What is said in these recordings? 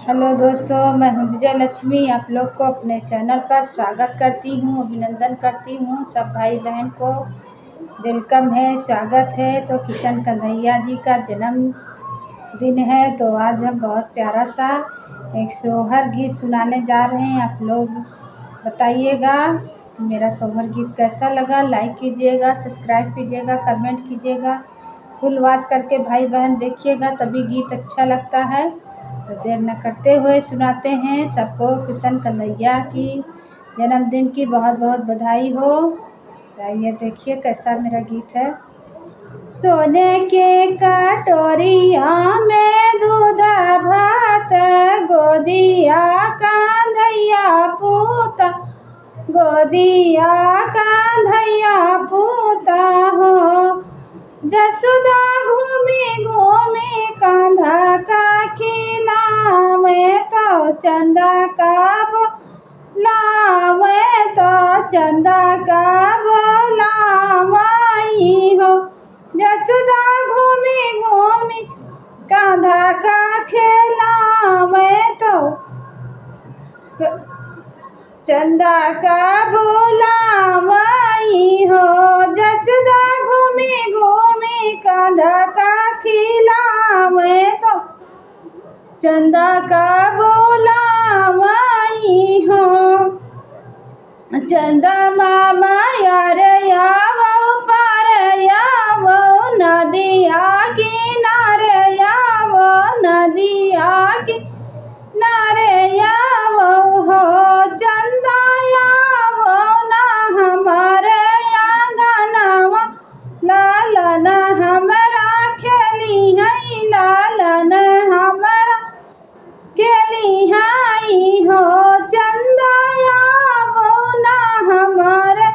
Hello दोस्तों, मैं हूँ विजय लक्ष्मी। आप लोग को अपने चैनल पर स्वागत करती हूँ, अभिनंदन करती हूँ। सब भाई बहन को वेलकम है, स्वागत है। तो किशन कन्हैया जी का जन्म दिन है, तो आज हम बहुत प्यारा सा एक सोहर गीत सुनाने जा रहे हैं। आप लोग बताइएगा मेरा सोहर गीत कैसा लगा। लाइक कीजिएगा, सब्सक्राइब कीजिएगा, कमेंट कीजिएगा। फुल वॉच करके भाई बहन देखिएगा, तभी गीत अच्छा लगता है। तो देर न करते हुए सुनाते हैं। सबको किशन कन्हैया की जन्मदिन की बहुत बहुत बधाई हो। आइए देखिए कैसा मेरा गीत है। सोने के कटोरिया में दूध भात, गोदिया कांधैया पूता, गोदिया कांधैया पूता हो। जसोदा घूमी घूमी कांधा का खिलावे, तो चंदा का बोलावे, तो चंदा का बोलावाई हो। जसोदा घूमी घूमी कांधा का खिलावे, तो चंदा का बोलावाई हो। जसोदा घूमी घूमी कांधा का खिलावे, तो चंदा का बोलावाई हो। चंदा मामा यार यावो पार यावो, नदिया किनारे यावो, नदिया किनारे यावो हो। चंदा यावो ना हमारे आंगनवा, लालन हमरा खेली है, लालन हमरा खेली है हो। चंदा यावो ना हमारे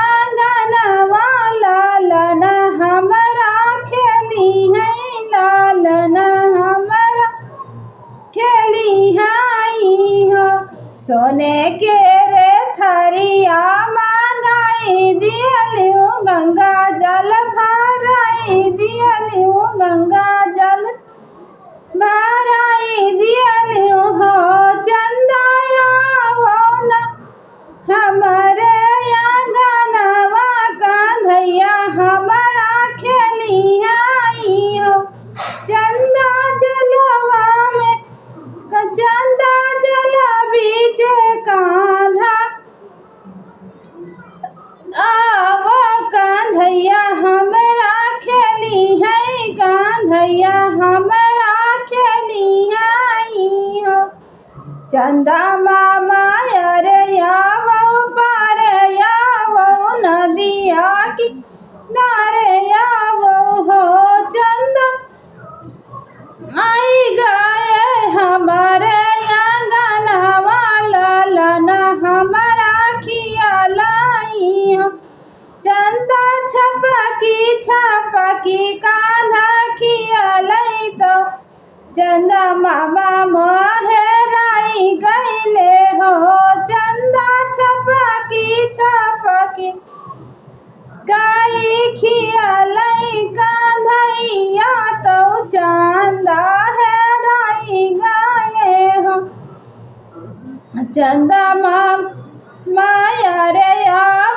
आंगनवा, लालन हमरा खेली है, लालन हमरा खेली है हो। सोने के रे थरिया मांगाई दियलियो, गंगा जल भराई दियलियो, गंगा जल भराई दियलियो हो। चंदा यावो ना हमारे आंगनवा, कांधैया हमारा खेली आई हो। चंदा जलवा में, चंदा जल बीच कांधा आवो, कांधैया हमारा खेली है, कांधैया हमारा खेली आई हो। चंदा मामा यार यावो पार यावो, नदिया किनारे यावो हो। चंदा आई गए हमारे आंगनवा, लालन हमारा खियालाई हो। चंदा छपकी छपकी कांधा खियालाई, तो चंदा मामा मोहराई गईले हो। चंदा छपकी छपकी गाई खियालाई कांधैया, तो चंदा हेराई गए हो। चंदा मामा यार यावो